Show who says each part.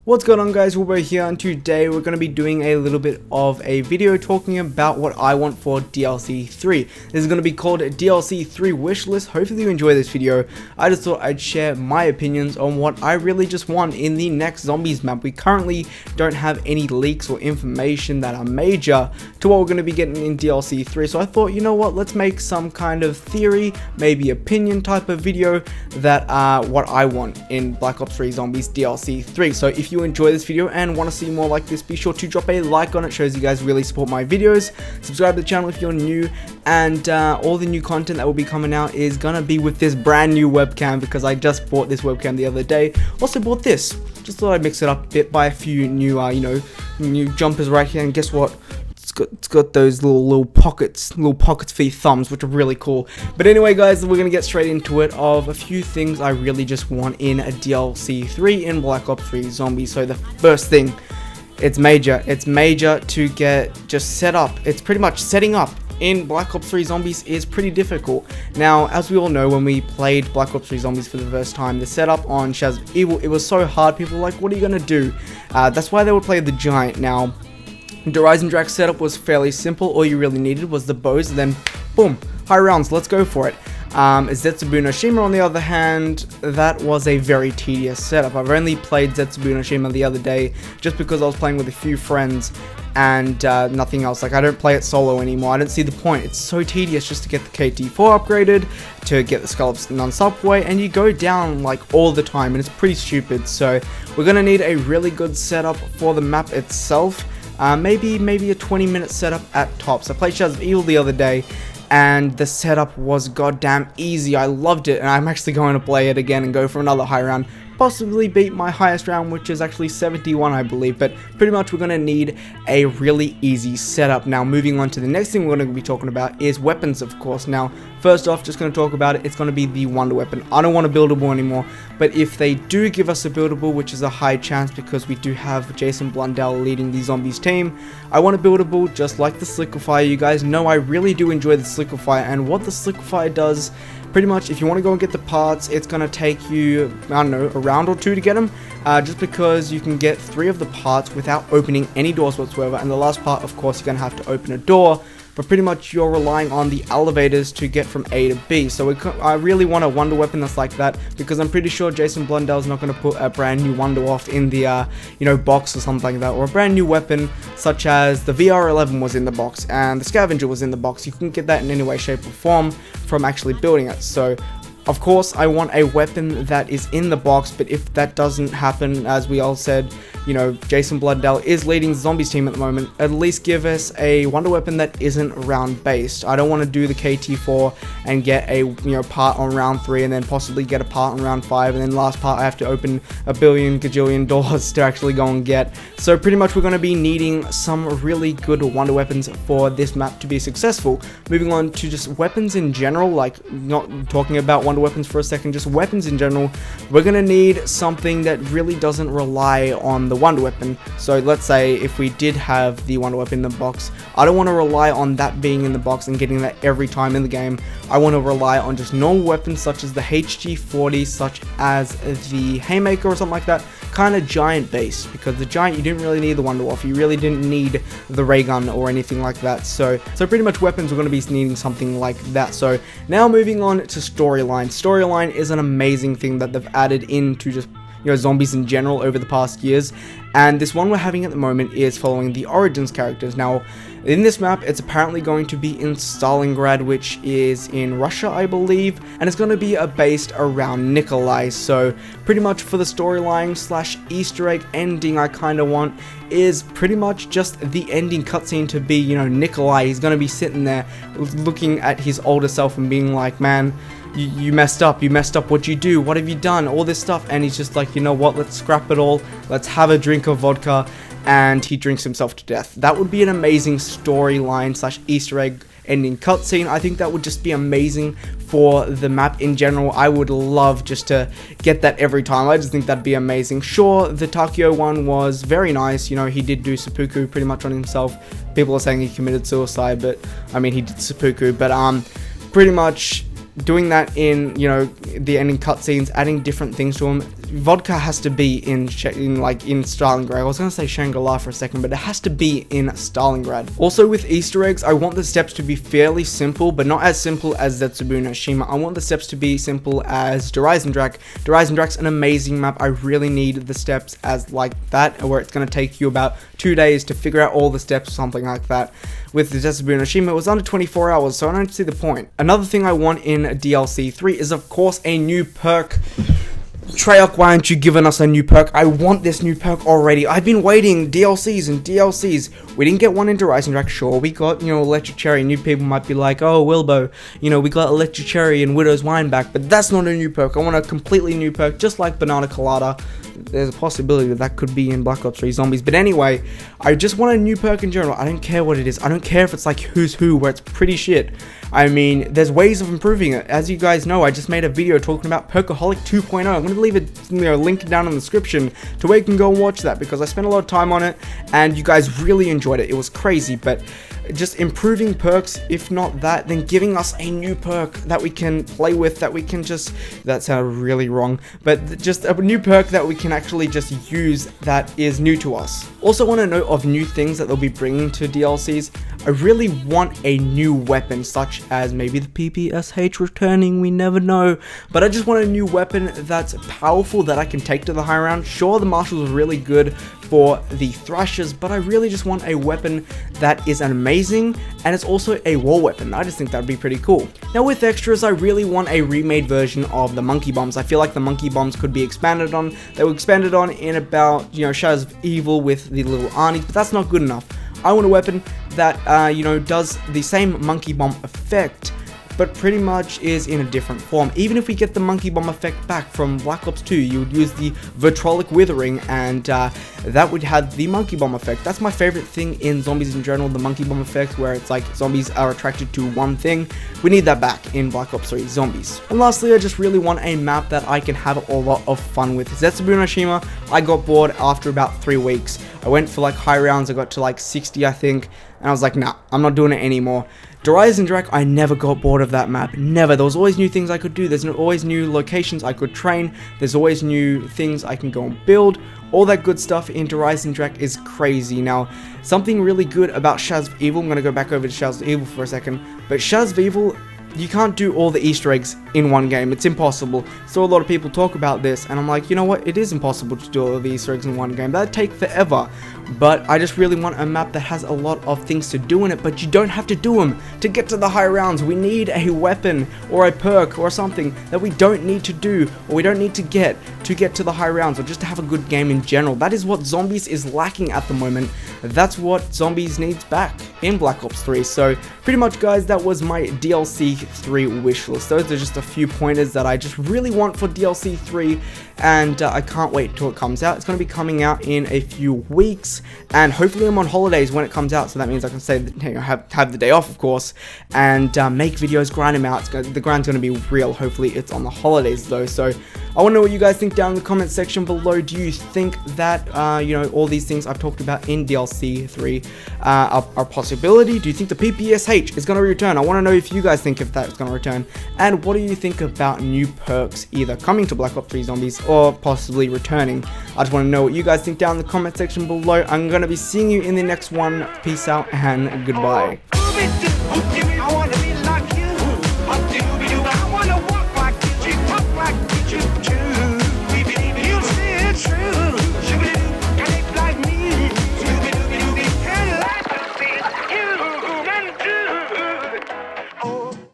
Speaker 1: What's going on, guys? Wilbur here, and today we're going to be doing a little bit of a video talking about what I want for DLC 3. This is going to be called DLC 3 Wishlist. Hopefully you enjoy this video. I just thought I'd share my opinions on what I really just want in the next Zombies map. We currently don't have any leaks or information that are major to what we're going to be getting in DLC 3, so I thought, you know what, let's make some kind of theory, maybe opinion type of video that what I want in Black Ops 3 Zombies DLC 3. So if you enjoy this video and want to see more like this, be sure to drop a like on it. Shows you guys really support my videos. Subscribe to the channel if you're new, and all the new content that will be coming out is gonna be with this brand new webcam, because I just bought this webcam the other day. Also bought this, just thought I'd mix it up a bit, buy a few new new jumpers right here, and guess what, it's got those little pockets for your thumbs, which are really cool. But anyway, guys, we're gonna get straight into it of a few things I really just want in a DLC 3 in Black Ops 3 Zombies. So the first thing, it's major to get just set up. It's pretty much setting up in Black Ops 3 Zombies is pretty difficult. Now, as we all know, when we played Black Ops 3 Zombies for the first time, the setup on Shadows of Evil, it was so hard. People were like, what are you gonna do? That's why they would play the Giant. Now, the Rise and Drac setup was fairly simple. All you really needed was the bows, and then boom, high rounds, let's go for it. Zetsubu no Shima, on the other hand, that was a very tedious setup. I've only played Zetsubu no Shima the other day just because I was playing with a few friends and nothing else. Like, I don't play it solo anymore. I don't see the point. It's so tedious just to get the KT4 upgraded, to get the Skulls non-subway, and you go down like all the time, and it's pretty stupid. So we're gonna need a really good setup for the map itself. Maybe a 20-minute setup at tops. I played Shadows of Evil the other day, and the setup was goddamn easy. I loved it, and I'm actually going to play it again and go for another high round. Possibly beat my highest round, which is actually 71, I believe. But pretty much we're going to need a really easy setup. Now, moving on to the next thing we're going to be talking about is weapons, of course. Now, first off, just going to talk about it. It's going to be the Wonder Weapon. I don't want a buildable anymore, but if they do give us a buildable, which is a high chance because we do have Jason Blundell leading the Zombies team, I want a buildable just like the Sliquifier. You guys know I really do enjoy the Sliquifier, and what the Sliquifier does, pretty much, if you want to go and get the parts, it's going to take you, I don't know, a round or two to get them, just because you can get 3 of the parts without opening any doors whatsoever, and the last part, of course, you're going to have to open a door, but pretty much you're relying on the elevators to get from A to B. So I really want a Wonder Weapon that's like that, because I'm pretty sure Jason Blundell's not going to put a brand new Wonder off in the box or something like that, or a brand new weapon such as the VR11 was in the box and the Scavenger was in the box. You couldn't get that in any way, shape or form from actually building it. So of course, I want a weapon that is in the box, but if that doesn't happen, as we all said, Jason Blundell is leading the Zombies team at the moment, at least give us a Wonder Weapon that isn't round based. I don't want to do the KT4 and get a part on round 3 and then possibly get a part on round 5, and then last part I have to open a billion gajillion doors to actually go and get. So pretty much we're going to be needing some really good Wonder Weapons for this map to be successful. Moving on to just weapons in general, like not talking about Wonder Weapons for a second, just weapons in general, we're going to need something that really doesn't rely on the Wonder Weapon. So let's say if we did have the Wonder Weapon in the box, I don't want to rely on that being in the box and getting that every time in the game. I want to rely on just normal weapons such as the HG40, such as the Haymaker or something like that, kind of Giant based, because the Giant, you didn't really need the Wonder Wolf, you really didn't need the ray gun or anything like that. So pretty much weapons, we're going to be needing something like that. So now moving on to storyline. Storyline is an amazing thing that they've added into just Zombies in general over the past years, and this one we're having at the moment is following the Origins characters. Now, in this map, it's apparently going to be in Stalingrad, which is in Russia, I believe, and it's going to be based around Nikolai. So pretty much for the storyline slash Easter egg ending I kind of want is pretty much just the ending cutscene to be, Nikolai. He's going to be sitting there looking at his older self and being like, man, you messed up, what'd you do, what have you done, all this stuff, and he's just like, you know what, let's scrap it all, let's have a drink of vodka, and he drinks himself to death. That would be an amazing storyline slash Easter egg ending cutscene. I think that would just be amazing for the map in general. I would love just to get that every time. I just think that'd be amazing. Sure, the Takio one was very nice, he did do seppuku pretty much on himself. People are saying he committed suicide, but I mean, he did seppuku, but pretty much doing that in, the ending cutscenes, adding different things to them, vodka has to be in Stalingrad. I was gonna say Shangri-La for a second, but it has to be in Stalingrad. Also with Easter eggs, I want the steps to be fairly simple, but not as simple as Zetsubu no Shima. I want the steps to be simple as Der Eisendrache. Der Eisendrak's an amazing map. I really need the steps as like that, where it's gonna take you about 2 days to figure out all the steps, something like that. With the Zetsubu no Shima, it was under 24 hours, so I don't see the point. Another thing I want in DLC 3 is of course a new perk. Treyarch, why aren't you giving us a new perk? I want this new perk already. I've been waiting DLCs and DLCs. We didn't get one in Der Eisendrache. Sure, we got, Electric Cherry. New people might be like, oh, Wilbo, we got Electric Cherry and Widow's Wine back, but that's not a new perk. I want a completely new perk, just like Banana Colada. There's a possibility that could be in Black Ops 3 Zombies, but anyway, I just want a new perk in general. I don't care what it is. I don't care if it's like Who's Who, where it's pretty shit. I mean, there's ways of improving it. As you guys know, I just made a video talking about Perkaholic 2.0. I'm going to leave a link down in the description to where you can go and watch that, because I spent a lot of time on it, and you guys really enjoyed it. It was crazy, but just improving perks, if not that, then giving us a new perk that we can play with, that we can just, that sounded really wrong, but just a new perk that we can actually just use that is new to us. Also want to note of new things that they'll be bringing to DLCs. I really want a new weapon, such as maybe the PPSH returning, we never know, but I just want a new weapon that's powerful that I can take to the high round. Sure, the Marshals are really good for the Thrashers, but I really just want a weapon that is amazing, and it's also a war weapon. I just think that'd be pretty cool. Now with extras, I really want a remade version of the Monkey Bombs. I feel like the Monkey Bombs could be expanded on. They were expanded on in about, Shadows of Evil with the little Arnies, but that's not good enough. I want a weapon that, does the same Monkey Bomb effect, but pretty much is in a different form. Even if we get the Monkey Bomb effect back from Black Ops 2, you would use the Vitrolic Withering, and that would have the Monkey Bomb effect. That's my favorite thing in Zombies in general, the Monkey Bomb effect, where it's like zombies are attracted to one thing. We need that back in Black Ops 3 Zombies. And lastly, I just really want a map that I can have a lot of fun with. Zetsubu no Shima, I got bored after about 3 weeks. I went for like high rounds, I got to like 60, I think, and I was like, nah, I'm not doing it anymore. Der Eisendrache, I never got bored of that map, never. There was always new things I could do, there's always new locations I could train, there's always new things I can go and build. All that good stuff in Der Eisendrache is crazy. Now, something really good about Shadows of Evil, I'm going to go back over to Shadows of Evil for a second, but Shadows of Evil, you can't do all the Easter eggs in one game. It's impossible. So a lot of people talk about this, and I'm like, you know what? It is impossible to do all of the Easter eggs in one game. That'd take forever. But I just really want a map that has a lot of things to do in it, but you don't have to do them to get to the high rounds. We need a weapon or a perk or something that we don't need to do, or we don't need to get to the high rounds, or just to have a good game in general. That is what Zombies is lacking at the moment. That's what Zombies needs back in Black Ops 3. So pretty much, guys, that was my DLC 3 wish list. Those are just a few pointers that I just really want for DLC 3, and I can't wait till it comes out. It's going to be coming out in a few weeks, and hopefully I'm on holidays when it comes out, so that means I can say that, have the day off, of course, and make videos, grind them out. The grind's going to be real. Hopefully it's on the holidays though. So I want to know what you guys think down in the comment section below. Do you think that all these things I've talked about in DLC 3 are a possibility? Do you think the PPSH is going to return? I want to know if you guys think if that's going to return, and what do you think about new perks either coming to Black Ops 3 Zombies or possibly returning? I just want to know what you guys think down in the comment section below. I'm going to be seeing you in the next one. Peace out and goodbye.